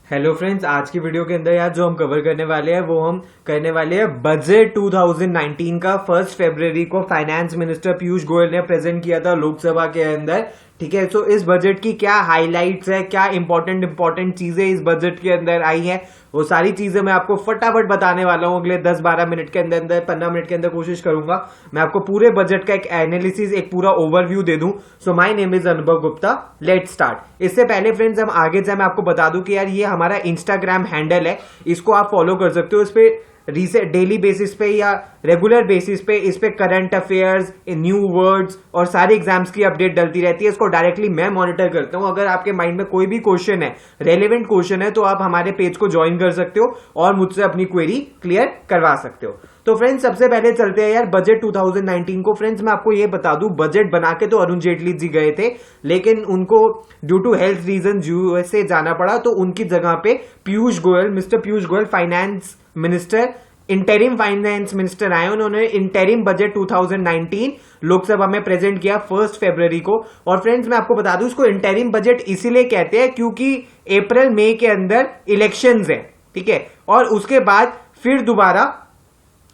Hello friends, आज की video के अंदर यार जो हम कवर करने वाले हैं वो हम करने वाले हैं बजट 2019 का। 1 फरवरी को फाइनेंस मिनिस्टर पीयूष गोयल ने प्रेजेंट किया था लोकसभा के अंदर। ठीक है, तो इस बजट की क्या हाइलाइट्स है, क्या इंपॉर्टेंट चीजें इस बजट के अंदर आई हैं, वो सारी चीजें मैं आपको फटाफट बताने वाला हूं। अगले 10-12 मिनट के अंदर 15 मिनट के अंदर कोशिश करूंगा मैं आपको पूरे बजट का एक एनालिसिस, एक पूरा ओवरव्यू दे दूं। सो माय नेम इज अनुभव गुप्ता, लेट्स स्टार्ट। इससे पहले फ्रेंड्स हम आगे जाए, मैं आपको बता दूं कि यार ये हमारा इंस्टाग्राम हैंडल है, इसको आप फॉलो कर सकते हो। इस पे डेली बेसिस पे या रेगुलर बेसिस पे इस पे करंट अफेयर्स, न्यू वर्ड्स और सारे एग्जाम्स की अपडेट डलती रहती है। इसको डायरेक्टली मैं मॉनिटर करता हूं। अगर आपके माइंड में कोई भी क्वेश्चन है, रेलेवेंट क्वेश्चन है, तो आप हमारे पेज को ज्वाइन कर सकते हो और मुझसे अपनी क्वेरी क्लियर करवा सकते हो। तो फ्रेंड्स सबसे पहले चलते हैं यार बजट 2019 को। फ्रेंड्स मैं आपको ये बता दूं, बजट बना के तो अरुण जेटली जी गए थे, लेकिन उनको due to health reason USA जाना पड़ा, तो उनकी जगह पे Piyush Goyal, mister Piyush Goyal finance minister, interim finance minister आए। उन्होंने इंटरिम बजट 2019 लोकसभा में प्रेजेंट किया 1 फरवरी को। और फ्रेंड्स मैं आपको बता दूं, इसको इंटरिम बजट इसीलिए कहते हैं क्योंकि अप्रैल मई के अंदर इलेक्शंस है। ठीक है, और उसके बाद फिर दोबारा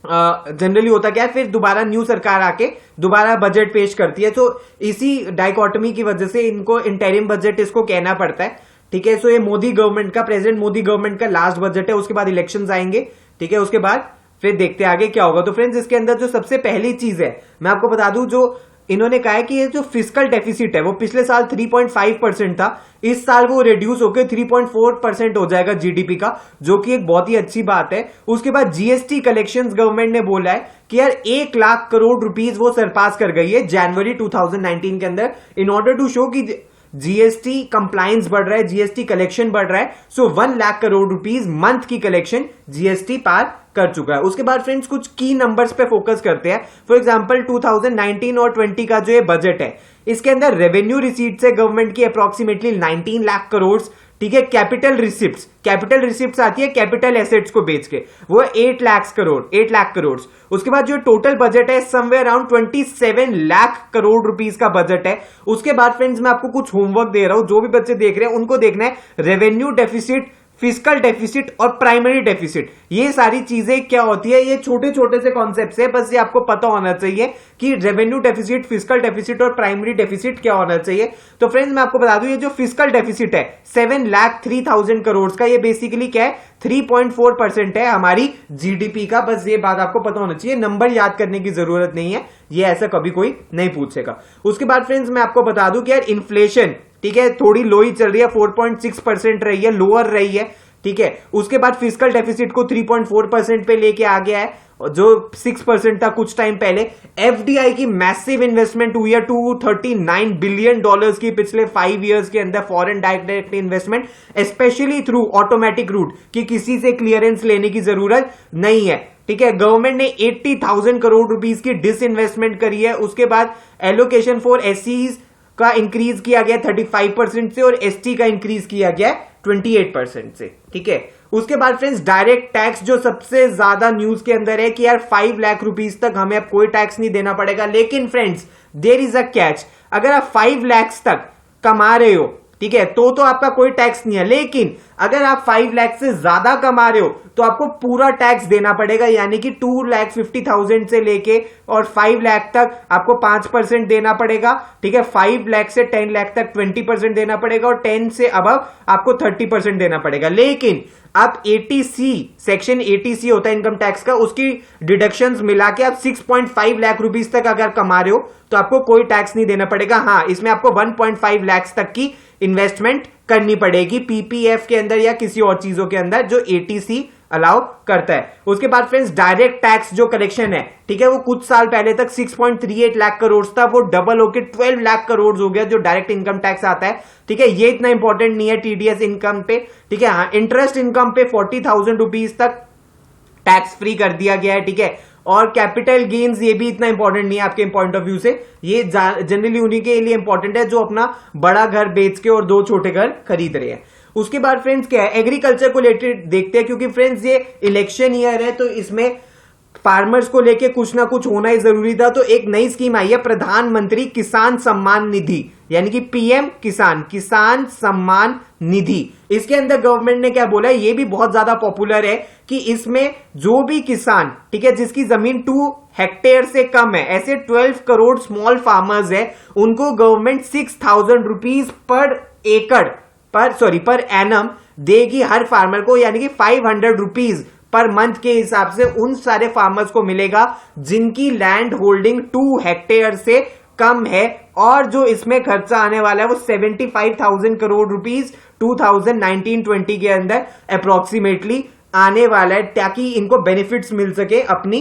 जनरली होता क्या है, फिर दोबारा न्यू सरकार आके दोबारा बजट पेश करती है। तो इसी डाइकोटमी की वजह से इनको इंटरिम बजट इसको कहना पड़ता है। ठीक है, सो ये मोदी गवर्नमेंट का, प्रेजेंट मोदी गवर्नमेंट का लास्ट बजट है। उसके बाद इलेक्शंस आएंगे। ठीक है, उसके बाद फिर देखते हैं आगे क्या होगा। तो फ्रेंड्स इसके अंदर जो सबसे पहली चीज है मैं आपको बता दूं, जो इन्होंने कहा है कि ये जो फिस्कल डेफिसिट है वो पिछले साल 3.5% था, इस साल वो रिड्यूस होकर 3.4% हो जाएगा जीडीपी का, जो कि एक बहुत ही अच्छी बात है। उसके बाद जीएसटी कलेक्शंस गवर्नमेंट ने बोला है कि यार 1 लाख करोड़ रुपीस वो सरपास कर गई है जनवरी 2019 के अंदर, इन ऑर्डर टू शो कि जीएसटी कंप्लायंस बढ़ रहा है, जीएसटी कलेक्शन बढ़ रहा है। सो 1 लाख करोड़ रुपीस मंथ की कलेक्शन जीएसटी पार कर चुका है। उसके बाद फ्रेंड्स कुछ की नंबर्स पे फोकस करते हैं। फॉर एग्जांपल 2019 और 20 का जो ये बजट है, इसके अंदर रेवेन्यू रिसीट्स है गवर्नमेंट की अप्रोक्सीमेटली 19 लाख करोड़। ठीक है, कैपिटल रिसिप्ट्स आती है कैपिटल एसेट्स को बेच के, वो 8 लाख करोड़। उसके बाद जो टोटल बजट है somewhere around 27 lakh crore rupees का बजट है। उसके बाद फ्रेंड्स मैं आपको कुछ होमवर्क दे रहा हूं, जो भी बच्चे देख रहे हैं उनको देखना है रेवेन्यू डेफिसिट, फिस्कल डेफिसिट और प्राइमरी डेफिसिट, ये सारी चीजें क्या होती है। ये छोटे छोटे से कॉन्सेप्ट्स है, बस ये आपको पता होना चाहिए कि रेवेन्यू डेफिसिट, फिस्कल डेफिसिट और प्राइमरी डेफिसिट क्या होना चाहिए। तो फ्रेंड्स मैं आपको बता दूं, ये जो फिस्कल डेफिसिट है 7,03,000 करोड़ का, ये बेसिकली क्या है, 3.4% है हमारी जीडीपी का। बस ये बात आपको पता होना चाहिए, नंबर याद करने की जरूरत नहीं है, ये ऐसा कभी कोई नहीं पूछेगा। उसके बाद फ्रेंड्स मैं आपको बता दूं कि यार इन्फ्लेशन, ठीक है, थोड़ी लो ही चल रही है, 4.6% रही है, लोअर रही है। ठीक है, उसके बाद फिस्कल डेफिसिट को 3.4% पे लेके आ गया है, जो 6% था कुछ टाइम पहले। एफडीआई की मैसिव इन्वेस्टमेंट हुई है, $239 बिलियन की पिछले 5 इयर्स के अंदर, foreign direct investment, specially through automatic route, कि किसी से क्लियरेंस लेने की जरूरत नहीं है। ठीक है, गवर्नमेंट ने 80,000 करोड़ रुपीस की डिसइन्वेस्टमेंट करी है। उसके बाद एलोकेशन फॉर एससीज का इंक्रीज किया गया 35% से और एसटी का इंक्रीज किया गया 28% से। ठीक है, उसके बाद फ्रेंड्स डायरेक्ट टैक्स जो सबसे ज्यादा न्यूज के अंदर है कि यार 5 लाख रुपीस तक हमें अब कोई टैक्स नहीं देना पड़ेगा। लेकिन friends there is a catch, अगर आप 5 लाख तक कमा रहे हो, ठीक है, तो आपका कोई टैक्स नहीं है। लेकिन अगर आप 5 लाख से ज्यादा कमा रहे हो तो आपको पूरा टैक्स देना पड़ेगा, यानी कि 2,50,000 से लेके और 5 लाख तक आपको 5% देना पड़ेगा। ठीक है, 5 लाख से 10 लाख तक 20% देना पड़ेगा और 10 से अबव आपको 30% देना पड़ेगा। लेकिन आप एटीसी, सेक्शन 80C होता है इनकम टैक्स का, उसकी डिडक्शंस मिला के आप 6.5 लाख रुपीस तक अगर कमा रहे हो तो आपको कोई टैक्स नहीं देना पड़ेगा। हाँ, इसमें आपको 1.5 लाख तक की इन्वेस्टमेंट करनी पड़ेगी पीपीएफ के अंदर या किसी और चीजों के अंदर जो एटीसी अलाउ करता है। उसके बाद फ्रेंड्स डायरेक्ट टैक्स जो कलेक्शन है, ठीक है, वो कुछ साल पहले तक 6.38 लाख करोड़ था, वो डबल होकर 12 लाख करोड़ हो गया जो डायरेक्ट इनकम टैक्स आता है। ठीक है, ये इतना इंपॉर्टेंट नहीं है टीडीएस इनकम पे। ठीक है, हाँ, इंटरेस्ट इनकम पे 40,000 रुपीज तक टैक्स फ्री कर दिया गया है। ठीक है, और कैपिटल गेन्स ये भी इतना इंपॉर्टेंट नहीं है आपके पॉइंट ऑफ व्यू से, ये जनरली उन्हीं के लिए इंपॉर्टेंट है जो अपना बड़ा घर बेच के और 2 छोटे घर खरीद रहे हैं। उसके बाद फ्रेंड्स क्या है, एग्रीकल्चर को रिलेटेड देखते हैं, क्योंकि फ्रेंड्स ये इलेक्शन ईयर है तो इसमें फार्मर्स को लेके कुछ ना कुछ होना ही जरूरी था। तो एक नई स्कीम आई है, प्रधानमंत्री किसान सम्मान निधि, यानी कि पीएम किसान सम्मान निधि। इसके अंदर गवर्नमेंट ने क्या बोला है, ये भी बहुत ज्यादा पॉपुलर है कि इसमें जो भी किसान, ठीक है, जिसकी जमीन 2 हेक्टेयर से कम है, ऐसे 12 करोड़ स्मॉल फार्मर्स है, उनको गवर्नमेंट 6,000 रुपीज पर एकड़ पर एनम देगी हर फार्मर को, यानी कि 500 रुपीज पर मंथ के हिसाब से उन सारे फार्मर्स को मिलेगा जिनकी लैंड होल्डिंग 2 हेक्टेयर से कम है। और जो इसमें खर्चा आने वाला है वो 75,000 करोड़ रुपीस 2019-20 के अंदर अप्रोक्सीमेटली आने वाला है, ताकि इनको बेनिफिट्स मिल सके अपनी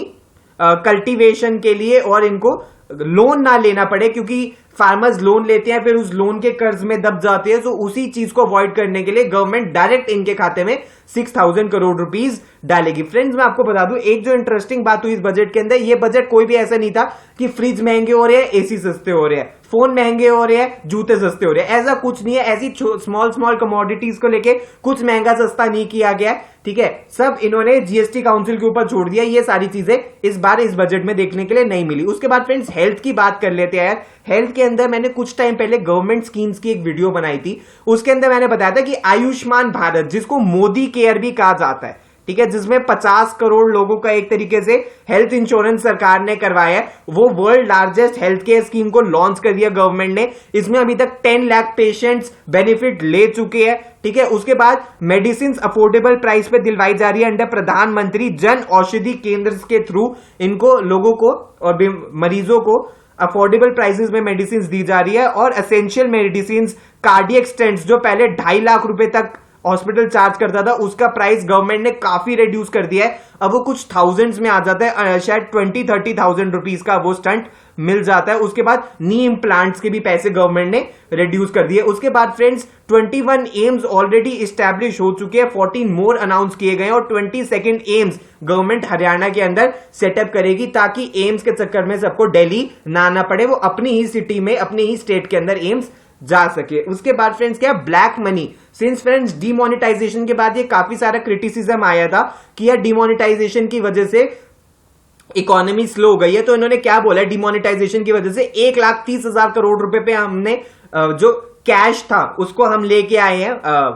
कल्टीवेशन के लिए और इनको लोन ना लेना पड़े, क्योंकि फार्मर्स लोन लेते हैं फिर उस लोन के कर्ज में दब जाते हैं। तो उसी चीज को अवॉइड करने के लिए गवर्नमेंट डायरेक्ट इनके खाते में 6,000 करोड़ रुपीस डालेगी। फ्रेंड्स, मैं आपको बता दूं एक जो इंटरेस्टिंग बात हुई इस बजट के अंदर, ये बजट कोई भी ऐसा नहीं था कि फ्रिज महंगे हो रहे हैं, एसी सस्ते हो रहे हैं, फोन महंगे हो रहे हैं, जूते सस्ते हो रहे हैं, ऐसा कुछ नहीं है। ऐसी स्मॉल कमोडिटीज को लेके कुछ महंगा सस्ता नहीं किया गया, ठीक है। सब इन्होंने जीएसटी काउंसिल के ऊपर छोड़ दिया। ये सारी चीजें इस बार इस बजट में देखने के लिए नहीं मिली। उसके बाद फ्रेंड्स हेल्थ की बात कर लेते हैं यार। हेल्थ के अंदर मैंने कुछ टाइम पहले गवर्नमेंट स्कीम्स की एक वीडियो बनाई थी, उसके अंदर मैंने बताया था कि आयुष्मान भारत, जिसको मोदी केयर भी कहा जाता है, ठीक है, जिसमें 50 करोड़ लोगों का एक तरीके से हेल्थ इंश्योरेंस सरकार ने करवाया है, वो world largest health care scheme को लॉन्च कर दिया गवर्नमेंट ने। इसमें अभी तक 10 लाख पेशेंट्स बेनिफिट ले चुके हैं, ठीक है। उसके बाद मेडिसिन अफोर्डेबल प्राइस पे दिलवाई जा रही है अंडर प्रधानमंत्री जन औषधि केंद्र के थ्रू। इनको लोगों को और मरीजों को अफोर्डेबल प्राइसेस में मेडिसिन दी जा रही है। और एसेंशियल मेडिसिन, कार्डियक स्टेंट्स जो पहले 2.5 लाख रुपए तक हॉस्पिटल चार्ज करता था, उसका प्राइस गवर्नमेंट ने काफी रिड्यूस कर दिया है। अब वो कुछ थाउजेंड्स में आ जाता है, शायद 20-30,000 रुपीज का वो स्टंट मिल जाता है। उसके बाद नी इम्प्लांट्स के भी पैसे गवर्नमेंट ने रिड्यूस कर दिए। उसके बाद फ्रेंड्स 21 एम्स ऑलरेडी इस्टेब्लिश हो चुके हैं, 14 मोर अनाउंस किए गए और 22nd एम्स गवर्नमेंट हरियाणा के अंदर सेटअप करेगी, ताकि एम्स के चक्कर में सबको दिल्ली ना आना पड़े, वो अपनी ही सिटी में अपनी ही स्टेट के अंदर एम्स जा सके। उसके बाद फ्रेंड्स क्या, black money. Since friends demonetisation के बाद ये काफी सारा क्रिटिसिज्म आया था कि यार डिमोनेटाइजेशन की वजह से इकोनॉमी स्लो हो गई है, तो इन्होंने क्या बोला है, डिमोनेटाइजेशन की वजह से 1,30,000 करोड़ रुपए पे हमने जो कैश था उसको हम लेके आए हैं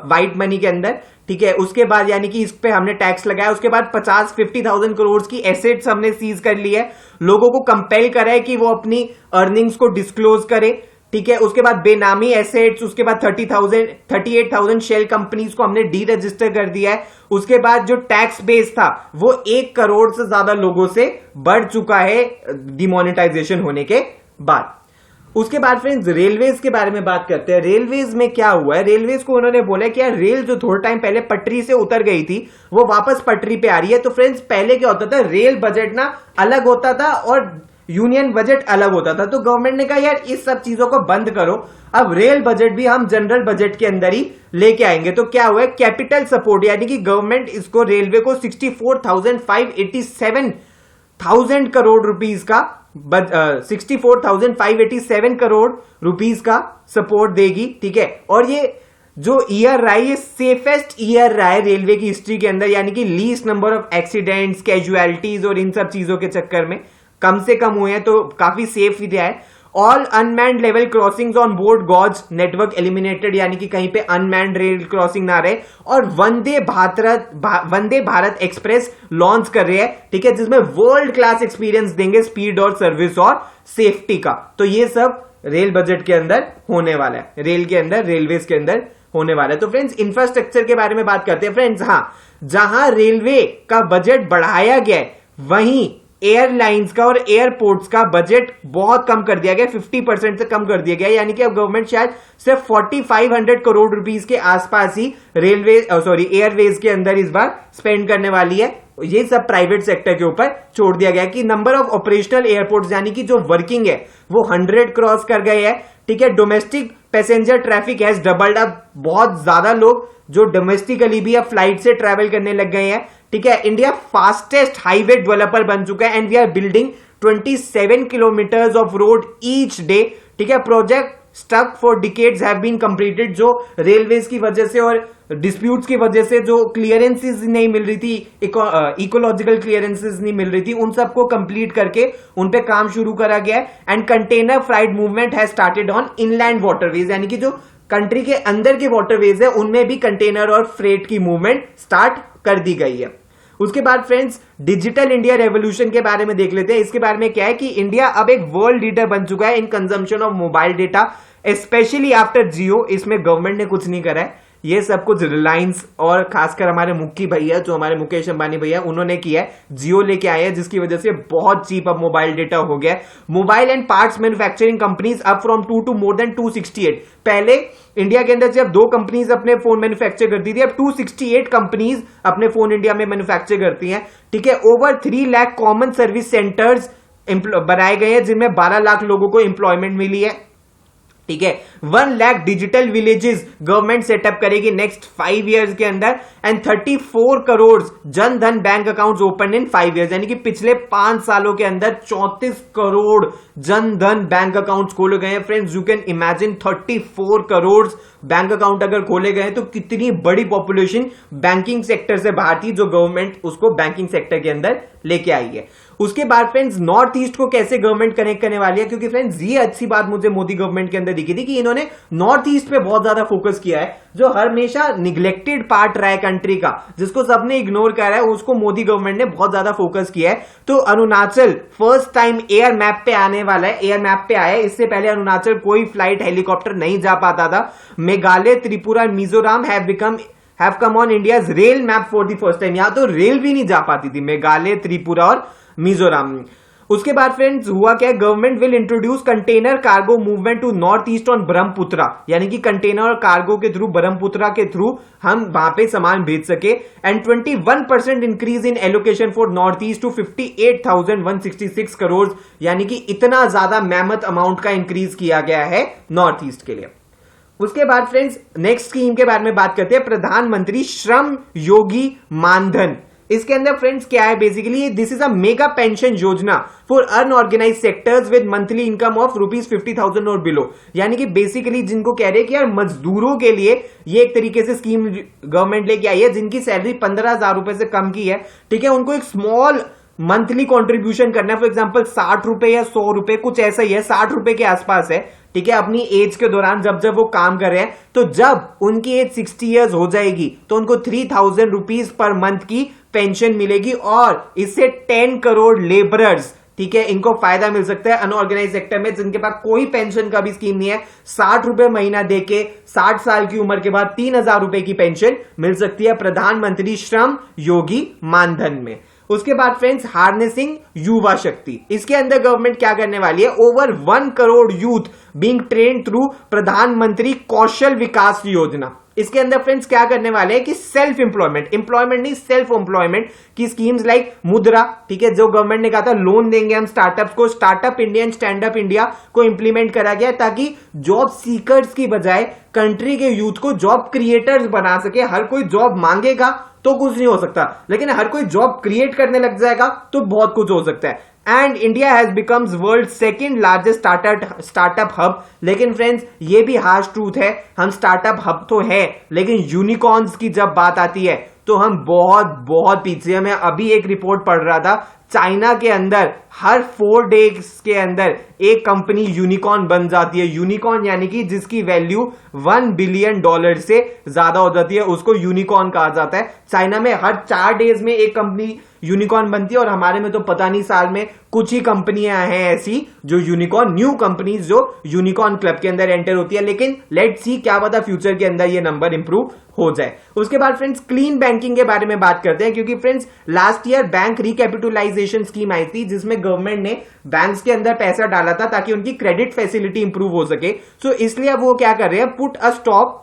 व्हाइट मनी के अंदर, ठीक है। उसके बाद यानी कि इस पे हमने टैक्स लगाया। उसके बाद 50-50,000 करोड़ की एसेट्स हमने सीज कर ली है, लोगों को कंपेल करा है कि वो अपनी अर्निंग्स को डिस्क्लोज करे, ठीक है। उसके बाद बेनामी एसेट्स, उसके बाद 38,000 शेल कंपनीज को हमने डी रजिस्टर कर दिया है। उसके बाद जो टैक्स बेस था वो 1 करोड़ से ज्यादा लोगों से बढ़ चुका है डिमोनेटाइजेशन होने के बाद। उसके बाद फ्रेंड्स रेलवेज के बारे में बात करते हैं। रेलवेज में क्या हुआ है, रेलवेज को उन्होंने बोला कि यार रेल जो थोड़ा टाइम पहले पटरी से उतर गई थी वो वापस पटरी पे आ रही है। तो फ्रेंड्स पहले क्या होता था, रेल बजट ना अलग होता था और यूनियन बजट अलग होता था। तो गवर्नमेंट ने कहा यार इस सब चीजों को बंद करो, अब रेल बजट भी हम जनरल बजट के अंदर ही लेके आएंगे। तो क्या हुआ है, कैपिटल सपोर्ट यानी कि गवर्नमेंट इसको रेलवे को 64,587 करोड़ रुपीस का 64,587 करोड़ रुपीस का सपोर्ट देगी, ठीक है। और ये जो ईयर रहा है ये सेफेस्ट ईयर रहा है रेलवे की हिस्ट्री के अंदर, यानी कि least number of accidents, casualties और इन सब चीजों के चक्कर में कम से कम हुए हैं, तो काफी सेफ ही रहा है। All unmanned level crossings on broad gauge network eliminated, यानी कि कहीं पे अनमैन्ड रेल क्रॉसिंग ना रहे। और वंदे भारत एक्सप्रेस लॉन्च कर रहे हैं, ठीक है, जिसमें वर्ल्ड क्लास एक्सपीरियंस देंगे स्पीड और सर्विस और सेफ्टी का। तो ये सब रेल बजट के अंदर होने वाला है, रेल के अंदर, रेलवेज के अंदर होने वाला है। तो फ्रेंड्स इंफ्रास्ट्रक्चर के बारे में बात करते हैं। फ्रेंड्स हाँ, जहां रेलवे का बजट बढ़ाया गया है वहीं एयरलाइंस का और एयरपोर्ट्स का बजट बहुत कम कर दिया गया, 50% से कम कर दिया गया। यानी कि अब गवर्नमेंट शायद सिर्फ 4,500 करोड़ रुपीस के आसपास ही एयरवेज के अंदर इस बार स्पेंड करने वाली है। ये सब प्राइवेट सेक्टर के ऊपर छोड़ दिया गया कि नंबर ऑफ ऑपरेशनल एयरपोर्ट्स यानी कि जो वर्किंग है वो 100 क्रॉस कर गए हैं, ठीक है। Domestic passenger traffic has doubled, अब बहुत ज्यादा लोग जो डोमेस्टिकली भी अब फ्लाइट से ट्रैवल करने लग गए हैं, ठीक है। इंडिया फास्टेस्ट हाईवे डेवलपर बन चुका है and we are building 27 kilometres of road each day, ठीक है। Project stuck for decades have been completed, जो रेलवेज की वजह से और डिस्प्यूट्स की वजह से जो क्लियरेंसेस नहीं मिल रही थी, इकोलॉजिकल क्लियरेंसेस नहीं मिल रही थी, उन सबको कंप्लीट करके उन पे काम शुरू करा गया है। And container freight movement has started on inland waterways, यानी कि जो कंट्री के अंदर के वाटरवेज है उनमें भी कंटेनर और फ्रेट की मूवमेंट स्टार्ट कर दी गई है। उसके बाद फ्रेंड्स डिजिटल इंडिया रेवोल्यूशन के बारे में देख लेते हैं। इसके बारे में क्या है कि इंडिया अब एक वर्ल्ड लीडर बन चुका है in consumption of mobile data, specially after Jio. इसमें गवर्नमेंट ने कुछ नहीं करा है, ये सब कुछ रिलायंस और खासकर हमारे मुक्की भैया जो हमारे मुकेश अंबानी भैया उन्होंने किया है। जियो लेके आए हैं जिसकी वजह से बहुत चीप अब मोबाइल डेटा हो गया है। Mobile and parts manufacturing companies up from 2 to more than 268। पहले इंडिया के अंदर जब 2 कंपनीज अपने फोन मैन्युफैक्चर करती थी, अब 268 कंपनीज अपने फोन इंडिया में मैन्युफैक्चर करती हैं। ठीक है, over 3 lakh common service centres बनाए गए हैं जिनमें 12 लाख लोगों को एम्प्लॉयमेंट मिली है। ठीक है, 1 lakh digital villages government setup करेगी नेक्स्ट 5 इयर्स के अंदर and 34 crore Jan Dhan bank accounts open in 5 years, यानी कि पिछले 5 सालों के अंदर 34 करोड़ जन धन बैंक अकाउंट्स खोले गए हैं। Friends, you can imagine 34 crore bank account अगर खोले गए तो कितनी बड़ी पॉपुलेशन बैंकिंग सेक्टर से बाहर थी जो गवर्नमेंट उसको बैंकिंग सेक्टर के अंदर लेके आई है। उसके बाद फ्रेंड्स नॉर्थ ईस्ट को कैसे गवर्नमेंट कनेक्ट करने वाली है, क्योंकि फ्रेंड्स ये अच्छी बात मुझे मोदी गवर्नमेंट के अंदर दिखी थी कि इन्होंने नॉर्थ ईस्ट पे बहुत ज्यादा फोकस किया है, जो हमेशा निग्लेक्टेड पार्ट रहा है कंट्री का, जिसको सबने इग्नोर करा है, उसको मोदी गवर्नमेंट ने बहुत ज्यादा फोकस किया है। तो Arunachal first time air map पे आने वाला है, एयर मैप पे आया है। इससे पहले अरुणाचल कोई फ्लाइट हेलीकॉप्टर नहीं जा पाता था। Meghalaya, Tripura and Mizoram have come on India's rail map for the first time. यहां तो रेल भी नहीं जा पाती थी, मेघालय, त्रिपुरा और मिजोरम। उसके बाद फ्रेंड्स हुआ क्या, government will introduce container cargo movement to North East on Brahmaputra, यानी कि कंटेनर और कार्गो के थ्रू, ब्रह्मपुत्रा के थ्रू हम वहां पे सामान भेज सके। And 21% increase in allocation for North East to 58,166 crore, यानी कि इतना ज्यादा मैमथ अमाउंट का इंक्रीज किया गया है नॉर्थ ईस्ट के लिए। उसके बाद फ्रेंड्स नेक्स्ट स्कीम के बारे में बात करते हैं, प्रधानमंत्री श्रम योगी मानधन। इसके अंदर फ्रेंड्स क्या है, basically this is a mega pension योजना for unorganised sectors with monthly income of ₹50,000 और बिलो, यानी कि बेसिकली जिनको कह रहे हैं कि यार मजदूरों के लिए ये एक तरीके से स्कीम गवर्नमेंट लेके आई है जिनकी सैलरी 15,000 रुपए से कम की है। ठीक है, उनको एक स्मॉल मंथली कॉन्ट्रीब्यूशन करना है, फॉर एग्जाम्पल 60 रुपए या 100 रुपए कुछ ऐसा ही है, 60 रुपए के आसपास है। ठीक है, अपनी एज के दौरान जब वो काम कर रहे हैं, तो जब उनकी एज 60 इयर्स हो जाएगी तो उनको 3,000 रुपीज पर मंथ की पेंशन मिलेगी और इससे 10 करोड़ लेबरर्स, ठीक है, इनको फायदा मिल सकता है अनऑर्गेनाइज सेक्टर में जिनके पास कोई पेंशन का भी स्कीम नहीं है। 60 रुपए महीना देके 60 साल की उम्र के बाद 3,000 रुपए की पेंशन मिल सकती है प्रधानमंत्री श्रम योगी मानधन में। उसके बाद फ्रेंड्स हार्नेसिंग युवा शक्ति, इसके अंदर गवर्नमेंट क्या करने वाली है, over 1 crore youth being train through प्रधानमंत्री कौशल विकास योजना। इसके अंदर फ्रेंड्स क्या करने वाले हैं कि सेल्फ एम्प्लॉयमेंट नहीं, सेल्फ एम्प्लॉयमेंट की स्कीम्स लाइक मुद्रा, ठीक है, जो गवर्नमेंट ने कहा था लोन देंगे हम स्टार्टअप्स को, startup India and stand up India को इंप्लीमेंट करा गया ताकि जॉब सीकर्स की बजाय कंट्री के यूथ को जॉब क्रिएटर्स बना सके। हर कोई जॉब मांगेगा तो कुछ नहीं हो सकता, लेकिन हर कोई जॉब क्रिएट करने लग जाएगा तो बहुत कुछ हो सकता है। And India has becomes world second largest startup hub. लेकिन फ्रेंड्स ये भी हार्श ट्रूथ है, हम स्टार्टअप हब तो है लेकिन यूनिकॉर्न्स की जब बात आती है तो हम बहुत बहुत पीछे। मैं अभी एक रिपोर्ट पढ़ रहा था, चाइना के अंदर हर 4 डेज के अंदर एक कंपनी यूनिकॉर्न बन जाती है। यूनिकॉर्न यानी कि जिसकी वैल्यू $1 बिलियन से ज्यादा हो जाती है, उसको यूनिकॉर्न कहा जाता है। चाइना में हर 4 डेज में एक कंपनी यूनिकॉर्न बनती है और हमारे में तो पता नहीं साल में कुछ ही कंपनियां हैं ऐसी जो यूनिकॉर्न, न्यू कंपनीज जो यूनिकॉर्न क्लब के अंदर एंटर होती है। लेकिन लेट्स सी क्या पता फ्यूचर के अंदर ये नंबर इंप्रूव हो जाए। उसके बाद फ्रेंड्स क्लीन बैंकिंग के बारे में बात करते हैं, क्योंकि friends last year bank recapitalisation scheme आई थी जिसमें गवर्नमेंट ने बैंक्स के अंदर पैसा डाला था ताकि उनकी क्रेडिट फैसिलिटी इंप्रूव हो सके। सो इसलिए अब वो क्या कर रहे हैं, put a stop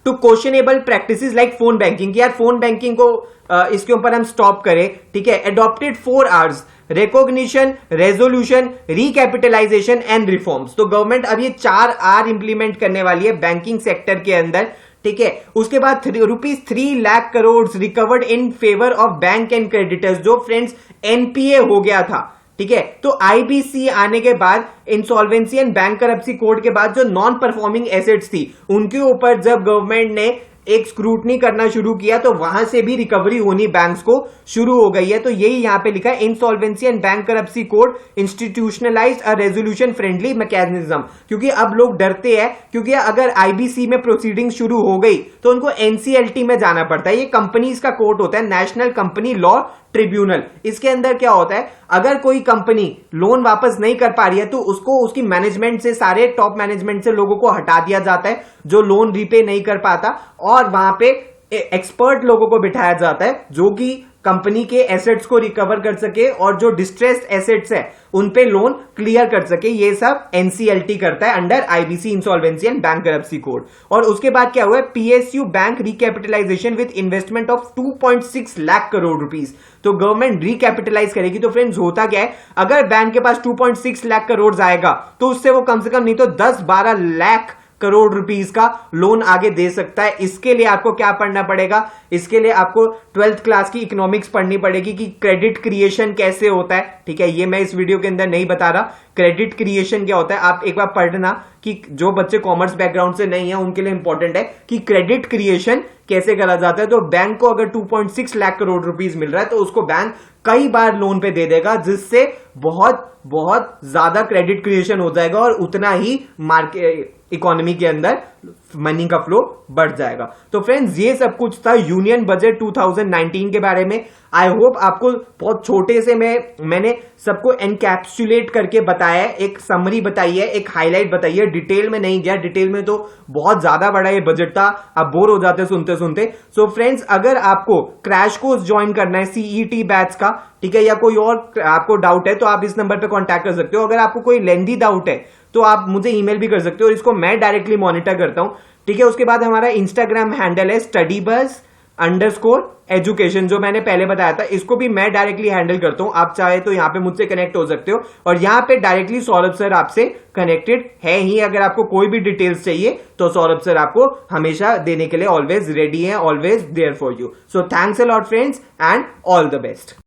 to questionable practices like phone banking. यार फोन बैंकिंग को इसके ऊपर हम स्टॉप करें, ठीक है। Adopted 4 Rs, recognition, resolution, recapitalisation and reforms. तो गवर्नमेंट अब ये 4 R इंप्लीमेंट करने वाली है बैंकिंग सेक्टर के अंदर, ठीक है। उसके बाद ₹3 lakh crore recovered in favour of bank and creditors, जो फ्रेंड्स एनपीए हो गया था, ठीक है। तो आईबीसी आने के बाद, इंसॉल्वेंसी एंड बैंक करप्सी कोड के बाद जो नॉन परफॉर्मिंग एसेट्स थी उनके ऊपर जब गवर्नमेंट ने एक स्क्रूटनी करना शुरू किया तो वहां से भी रिकवरी होनी बैंक्स को शुरू हो गई है। तो यही यहां पे लिखा है, insolvency and bank करप्सी code institutionalised a resolution friendly mechanism. क्योंकि अब लोग डरते हैं, क्योंकि अगर आईबीसी में प्रोसीडिंग शुरू हो गई तो उनको एनसीएलटी में जाना पड़ता है। ये कंपनीज का कोर्ट होता है, नेशनल कंपनी लॉ ट्रिब्यूनल। इसके अंदर क्या होता है, अगर कोई कंपनी लोन वापस नहीं कर पा रही है तो उसको उसकी मैनेजमेंट से, सारे टॉप मैनेजमेंट से लोगों को हटा दिया जाता है जो लोन रीपे नहीं कर पाता, और वहां पे एक्सपर्ट लोगों को बिठाया जाता है जो कि कंपनी के एसेट्स को रिकवर कर सके और जो डिस्ट्रेस्ड एसेट्स है उन पे लोन क्लियर कर सके। ये सब एनसीएलटी करता है under IBC insolvency and bank करप्सी code. और उसके बाद क्या हुआ है, PSU bank recapitalisation with investment of 2.6 lakh crore rupees. तो गवर्नमेंट रिकैपिटलाइज करेगी। तो फ्रेंड्स होता क्या है, अगर बैंक के पास 2.6 लाख करोड़ आएगा तो उससे वो कम से कम नहीं तो 10-12 लाख करोड़ रुपीस का लोन आगे दे सकता है। इसके लिए आपको क्या पढ़ना पड़ेगा, इसके लिए आपको 12th क्लास की इकोनॉमिक्स पढ़नी पड़ेगी कि क्रेडिट क्रिएशन कैसे होता है। ठीक है, ये मैं इस वीडियो के अंदर नहीं बता रहा, क्रेडिट क्रिएशन क्या होता है आप एक बार पढ़ना, कि जो बच्चे कॉमर्स बैकग्राउंड से नहीं है उनके लिए इंपॉर्टेंट है कि क्रेडिट क्रिएशन कैसे करा जाता है। तो बैंक को अगर 2.6 लाख करोड़ रुपीस मिल रहा है तो उसको बैंक कई बार लोन पे दे देगा, जिससे बहुत बहुत ज्यादा क्रेडिट क्रिएशन हो जाएगा और उतना ही मार्केट इकोनॉमी के अंदर मनी का फ्लो बढ़ जाएगा। तो फ्रेंड्स ये सब कुछ था यूनियन बजट 2019 के बारे में। आई होप आपको बहुत छोटे से मैंने सबको एनकैप्सुलेट करके बताया है, एक समरी बताई है, एक हाईलाइट बताई है, डिटेल में नहीं गया, डिटेल में तो बहुत ज्यादा बड़ा ये बजट था, आप बोर हो जाते सुनते सुनते। सो फ्रेंड्स अगर आपको क्रैश कोर्स ज्वाइन करना है सीईटी बैच का, ठीक है, या कोई और आपको डाउट है तो आप इस नंबर पर कॉन्टैक्ट कर सकते हो। अगर आपको कोई लेंदी डाउट है तो आप मुझे ईमेल भी कर सकते हो और इसको मैं डायरेक्टली मॉनिटर करता हूं। ठीक है, उसके बाद हमारा इंस्टाग्राम हैंडल है StudyBuzz_education, जो मैंने पहले बताया था, इसको भी मैं डायरेक्टली हैंडल करता हूं। आप चाहे तो यहां पे मुझसे कनेक्ट हो सकते हो और यहां पे डायरेक्टली सौरभ सर आपसे कनेक्टेड है ही। अगर आपको कोई भी डिटेल्स चाहिए तो सौरभ सर आपको हमेशा देने के लिए ऑलवेज रेडी है, always there for you. So thanks a lot friends and all the best.